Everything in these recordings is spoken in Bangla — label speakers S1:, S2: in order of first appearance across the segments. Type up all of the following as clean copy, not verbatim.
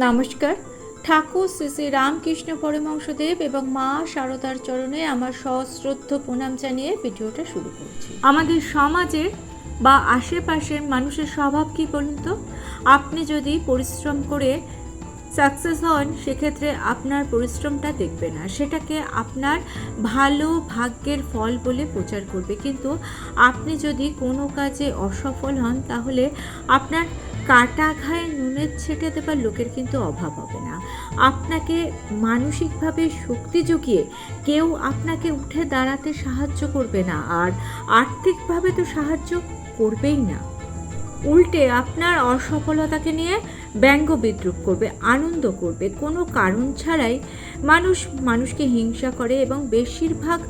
S1: নমস্কার। ঠাকুর শ্রী শ্রী রামকৃষ্ণ পরমহংসদেব এবং মা শারদার চরণে আমার সশ্রদ্ধ প্রণাম জানিয়ে ভিডিওটা শুরু করছি। আমাদের সমাজের বা আশেপাশের মানুষের স্বভাব কি বলুন তো? আপনি যদি পরিশ্রম করে সাকসেস হন, সেক্ষেত্রে আপনার পরিশ্রমটা দেখবে না, সেটাকে আপনার ভালো ভাগ্যের ফল বলে প্রচার করবে। কিন্তু আপনি যদি কোনো কাজে অসফল হন, তাহলে আপনার কাটা ঘায়ে নুনের ছেটে দেবার লোকের কিন্তু অভাব হবে না। আপনাকে মানসিকভাবে শক্তি জুগিয়ে কেউ আপনাকে উঠে দাঁড়াতে সাহায্য করবে না, আর আর্থিকভাবে তো সাহায্য করবেই না। উল্টে আপনার অসফলতাকে নিয়ে ব্যঙ্গ বিদ্রূপ করবে, আনন্দ করবে। কোনো কারণ ছাড়াই মানুষকে হিংসা করে এবং বেশিরভাগ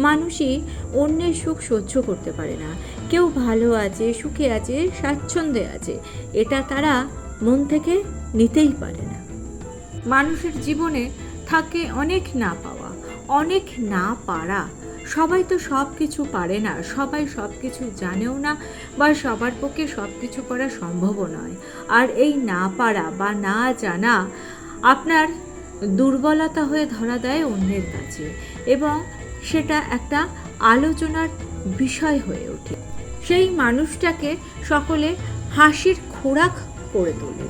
S1: মানুষই অন্যের সুখ সহ্য করতে পারে না। কেউ ভালো আছে, সুখে আছে, স্বাচ্ছন্দ্যে আছে, এটা তারা মন থেকে নিতেই পারে না। মানুষের জীবনে থাকে অনেক না পাওয়া, অনেক না পারা। সবাই তো সব কিছু পারে না, সবাই সব কিছু জানেও না, বা সবার পক্ষে সব কিছু করা সম্ভবও নয়। আর এই না পারা বা না জানা আপনার দুর্বলতা হয়ে ধরা দেয় অন্যের কাছে, এবং সেটা একটা আলোচনার বিষয় হয়ে ওঠে। সেই মানুষটাকে সকলে হাসির খোরাক করে তোলে,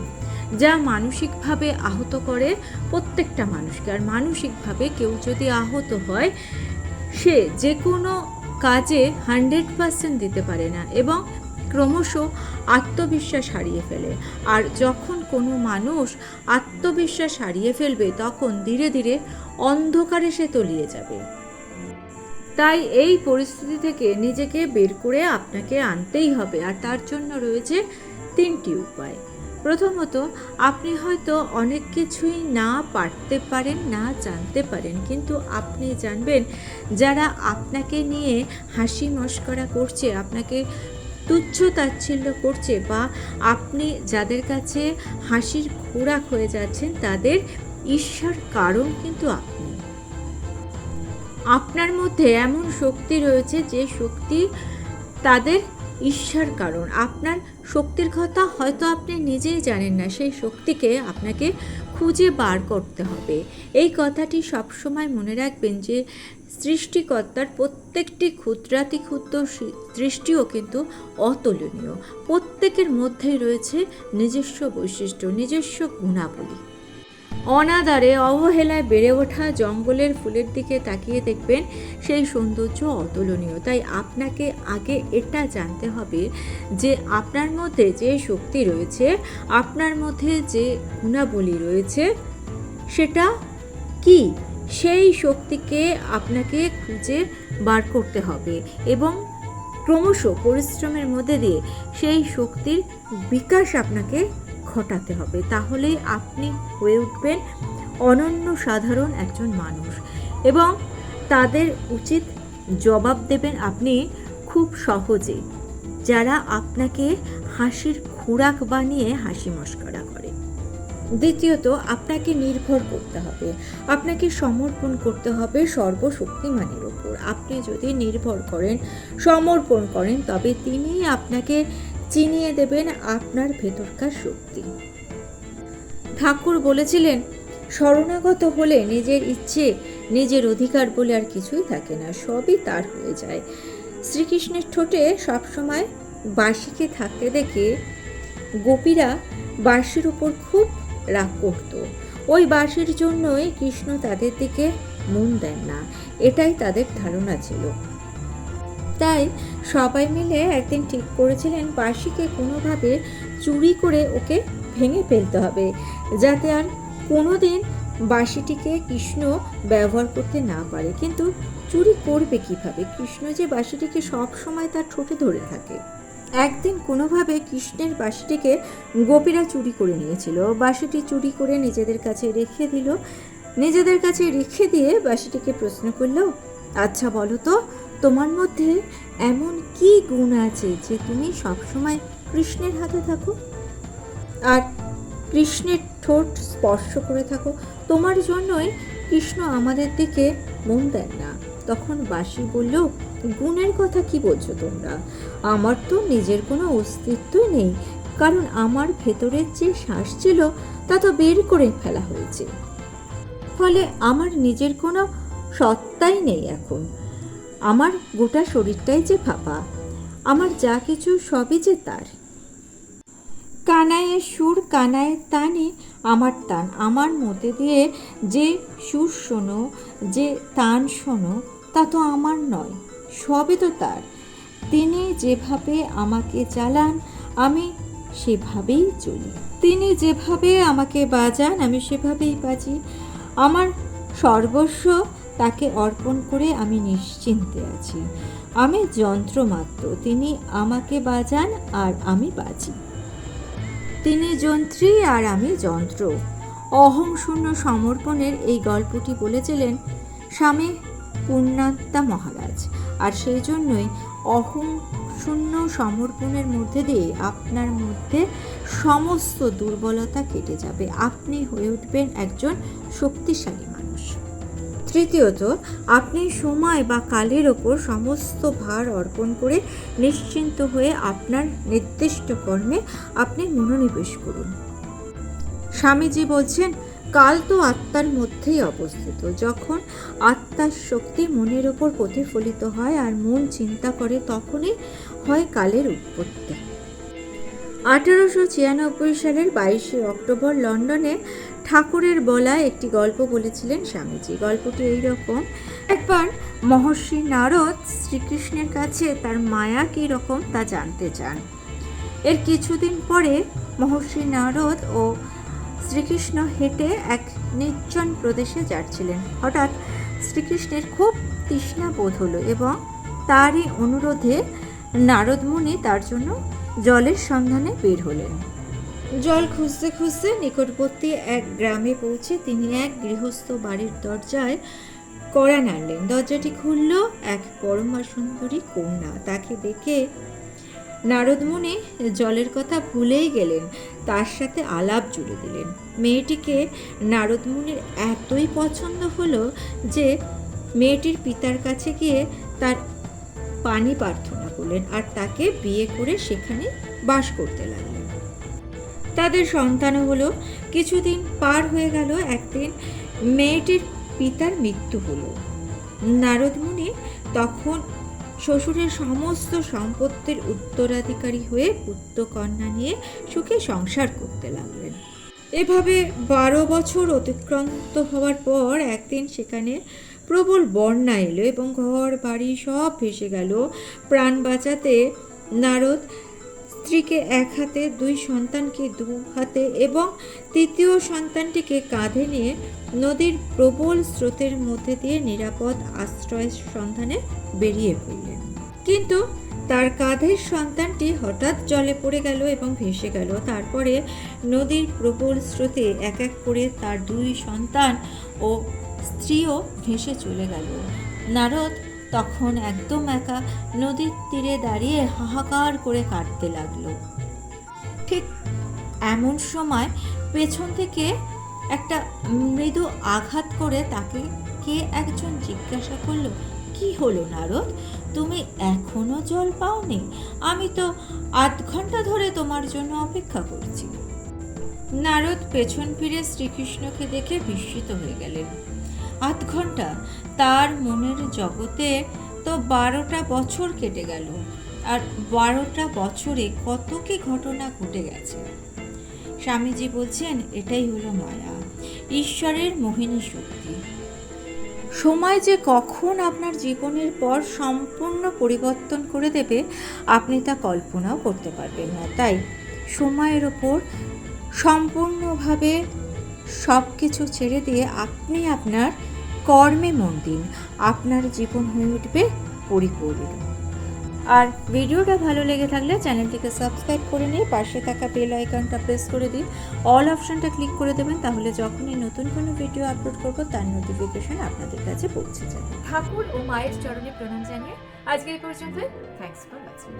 S1: যা মানসিকভাবে আহত করে প্রত্যেকটা মানুষকে। আর মানসিকভাবে কেউ যদি আহত হয়, সে যে কোনো কাজে 100% দিতে পারে না এবং ক্রমশ আত্মবিশ্বাস হারিয়ে ফেলে। আর যখন কোনো মানুষ আত্মবিশ্বাস হারিয়ে ফেলবে, তখন ধীরে ধীরে অন্ধকারে সে তলিয়ে যাবে। তাই এই পরিস্থিতি থেকে নিজেকে বের করে আপনাকে আনতেই হবে, আর তার জন্য রয়েছে 3টি উপায়। প্রথমত, আপনি হয়তো অনেক কিছুই না পারতে পারেন, না জানতে পারেন, কিন্তু আপনি জানবেন যারা আপনাকে নিয়ে হাসি মশকরা করছে, আপনাকে তুচ্ছ তাচ্ছিল্য করছে, বা আপনি যাদের কাছে হাসির খোরাক হয়ে যাচ্ছেন, তাদের ঈর্ষার কারণ কিন্তু আপনি। আপনার মধ্যে এমন শক্তি রয়েছে যে শক্তি তাদের ঈর্ষার কারণ। আপনার শক্তির কথা হয়তো আপনি নিজেই জানেন না, সেই শক্তিকে আপনাকে খুঁজে বার করতে হবে। এই কথাটি সবসময় মনে রাখবেন যে সৃষ্টিকর্তার প্রত্যেকটি ক্ষুদ্রাতি ক্ষুদ্র সৃষ্টিও কিন্তু অতুলনীয়। প্রত্যেকের মধ্যেই রয়েছে নিজস্ব বৈশিষ্ট্য, নিজস্ব গুণাবলী। অনাদারে অবহেলায় বেড়ে ওঠা জঙ্গলের ফুলের দিকে তাকিয়ে দেখবেন সেই সৌন্দর্য অতুলনীয়। তাই আপনাকে আগে এটা জানতে হবে যে আপনার মধ্যে যে শক্তি রয়েছে, আপনার মধ্যে যে গুণাবলী রয়েছে, সেটা কি। সেই শক্তিকে আপনাকে খুঁজে বার করতে হবে এবং ক্রমশ পরিশ্রমের মধ্যে দিয়ে সেই শক্তির বিকাশ আপনাকে ঘটাতে হবে। তাহলেই আপনি হয়ে উঠবেন অনন্য সাধারণ একজন মানুষ, এবং তাদের উচিত জবাব দেবেন আপনি খুব সহজে, যারা আপনাকে হাসির খোরাক বানিয়ে হাসি মশকরা করে। দ্বিতীয়ত, আপনাকে নির্ভর করতে হবে, আপনাকে সমর্পণ করতে হবে সর্বশক্তিমানের ওপর। আপনি যদি নির্ভর করেন, সমর্পণ করেন, তবে তিনিই আপনাকে চিনিয়ে দেবেন আপনার ভেতরকার শক্তি। ঠাকুর বলেছিলেন, শরণাগত হলে নিজের ইচ্ছে, নিজের অধিকার বলে আর কিছুই থাকে না, সবই তার হয়ে যায়। শ্রীকৃষ্ণের ঠোঁটে সবসময় বাঁশিকে থাকতে দেখে গোপীরা বাঁশির উপর খুব রাগ করত। ওই বাঁশির জন্যই কৃষ্ণ তাদের দিকে মন দেন না, এটাই তাদের ধারণা ছিল। তাই সবাই মিলে একদিন ঠিক করেছিলেন বাঁশিকে কোনোভাবে চুরি করে ওকে ভেঙে ফেলতে হবে, যাতে আর কোনোদিন বাঁশিটিকে কৃষ্ণ ব্যবহার করতে না পারে। কিন্তু চুরি করবে কিভাবে? কৃষ্ণ যে বাঁশিটিকে সব সময় তার ঠোঁটে ধরে থাকে। একদিন কোনোভাবে কৃষ্ণের বাঁশিটিকে গোপীরা চুরি করে নিয়েছিল। বাঁশিটি চুরি করে নিজেদের কাছে রেখে দিল। নিজেদের কাছে রেখে দিয়ে বাঁশিটিকে প্রশ্ন করল, আচ্ছা বলো তো, তোমার মধ্যে এমন কি গুণ আছে যে তুমি সবসময় কৃষ্ণের হাতে থাকো আর কৃষ্ণের ঠোঁট স্পর্শ করে থাকো? তোমার জন্যই কৃষ্ণ আমাদের দিকে মন দেন না। তখন বাঁশি বলল, গুণের কথা কি বলছো তোমরা? আমার তো নিজের কোনো অস্তিত্বই নেই, কারণ আমার ভেতরের যে শ্বাস ছিল তা তো বের করে ফেলা হয়েছে। ফলে আমার নিজের কোনো সত্তাই নেই এখন। আমার গোটা শরীরটাই যে ফাঁপা, আমার যা কিছু সবই যে তার। কানাইয়ের সুর, কানাইয়ের তানে আমার তান, আমার মধ্যে দিয়ে যে সুর শোনো, যে তান শোনো, তা তো আমার নয়, সবই তো তার। তিনি যেভাবে আমাকে চালান আমি সেভাবেই চলি, তিনি যেভাবে আমাকে বাজান আমি সেভাবেই বাজি। আমার সর্বস্ব তাকে অর্পণ করে আমি নিশ্চিন্তে আছি। আমি যন্ত্র মাত্র, তিনি আমাকে বাজান আর আমি বাজি। তিনি যন্ত্রী আর আমি যন্ত্র। অহং শূন্য সমর্পণের এই গল্পটি বলেছিলেন স্বামী পূর্ণাত্মা মহারাজ। আর সেই জন্যই অহং শূন্য সমর্পণের মধ্যে দিয়ে আপনার মধ্যে সমস্ত দুর্বলতা কেটে যাবে, আপনি হয়ে উঠবেন একজন শক্তিশালী মানুষ। তৃতীয়ত, আপনি সময় বা কালের ওপর সমস্ত ভার অর্পণ করে নিশ্চিন্ত হয়ে আপনার নির্দিষ্ট কর্মে আপনি মনোনিবেশ করুন। স্বামীজি বলছেন, কাল তো আত্মার মধ্যেই অবস্থিত। যখন আত্মার শক্তি মনের ওপর প্রতিফলিত হয় আর মন চিন্তা করে, তখনই হয় কালের উৎপত্তি। 1896 সালের 22 অক্টোবর লন্ডনে ঠাকুরের বলা একটি গল্প বলেছিলেন স্বামীজি। গল্পটি এইরকম: একবার মহর্ষি নারদ শ্রীকৃষ্ণের কাছে তার মায়া কী রকম তা জানতে চান। এর কিছুদিন পরে মহর্ষি নারদ ও শ্রীকৃষ্ণ হেঁটে এক নির্জন প্রদেশে যাচ্ছিলেন। হঠাৎ শ্রীকৃষ্ণের খুব তৃষ্ণা বোধ হলো এবং তারই অনুরোধে নারদ মুনি তার জন্য জলের সন্ধানে বের হলেন। জল খুঁজতে খুঁজতে নিকটবর্তী এক গ্রামে পৌঁছে তিনি এক গৃহস্থ বাড়ির দরজায় কড়া নাড়লেন। দরজাটি খুলল এক পরমা সুন্দরী কন্যা। তাকে দেখে নারদ মুনি জলের কথা ভুলেই গেলেন, তার সাথে আলাপ জুড়ে দিলেন। মেয়েটিকে নারদ মুনির এতই পছন্দ হলো যে মেয়েটির পিতার কাছে গিয়ে তার পানি প্রার্থনা করলেন আর তাকে বিয়ে করে সেখানে বাস করতে লাগলেন। তাদের সন্তানও হলো। কিছুদিন পার হয়ে গেল। একদিন মেয়েটির পিতার মৃত্যু হলো। নারদ মুনি তখন শ্বশুরের সমস্ত সম্পত্তির উত্তরাধিকারী হয়ে পুত্র কন্যা নিয়ে সুখে সংসার করতে লাগলেন। এভাবে 12 বছর অতিক্রান্ত হওয়ার পর একদিন সেখানে প্রবল বন্যা এলো এবং ঘর বাড়ি সব ভেসে গেল। প্রাণ বাঁচাতে নারদ স্ত্রীকে এক হাতে, 2 সন্তানকে 2 হাতে এবং তৃতীয় সন্তানটিকে কাঁধে নিয়ে নদীর প্রবল স্রোতের মধ্যে দিয়ে নিরাপদ আশ্রয়ের সন্ধানে বেরিয়ে পড়লেন। কিন্তু তার কাঁধের সন্তানটি হঠাৎ জলে পড়ে গেল এবং ভেসে গেল। তারপরে নদীর প্রবল স্রোতে এক এক করে তার 2 সন্তান ও স্ত্রীও ভেসে চলে গেল। নারদ তখন একদম একা নদীর তীরে দাঁড়িয়ে হাহাকার করে কাঁদতে লাগলো। ঠিক এমন সময় পেছন থেকে একটা মৃদু আঘাত করে তাকে কে একজন জিজ্ঞাসা করলো, কি হলো নারদ, তুমি এখনো জল পাওনি? আমি তো 8 ঘন্টা ধরে তোমার জন্য অপেক্ষা করছি। নারদ পেছন ফিরে শ্রীকৃষ্ণকে দেখে বিস্মিত হয়ে গেলেন। 8 ঘন্টা? তার মনের জগতে তো 12টা বছর কেটে গেল, আর 12টা বছরে কত কি ঘটনা ঘটে গেছে। স্বামীজি বলছেন, এটাই হলো মায়া, ঈশ্বরের মোহিনী শক্তি। সময় যে কখন আপনার জীবনের পর সম্পূর্ণ পরিবর্তন করে দেবে আপনি তা কল্পনাও করতে পারবেন না। তাই সময়ের ওপর সম্পূর্ণভাবে সব কিছু ছেড়ে দিয়ে আপনি আপনার কর্মে মন দিন, আপনার জীবন হয়ে উঠবে পরিপূর্ণ। আর ভিডিওটা ভালো লেগে থাকলে চ্যানেলটিকে সাবস্ক্রাইব করে নিয়ে পাশে থাকা বেল আইকনটা প্রেস করে দিন, অল অপশনটা ক্লিক করে দেবেন, তাহলে যখনই নতুন কোনো ভিডিও আপলোড করব তার নোটিফিকেশন আপনাদের কাছে পৌঁছে যাবে। ঠাকুর ও মায়ের চরণে প্রণাম জানিয়ে আজকে এই পর্যন্ত। Thanks for watching.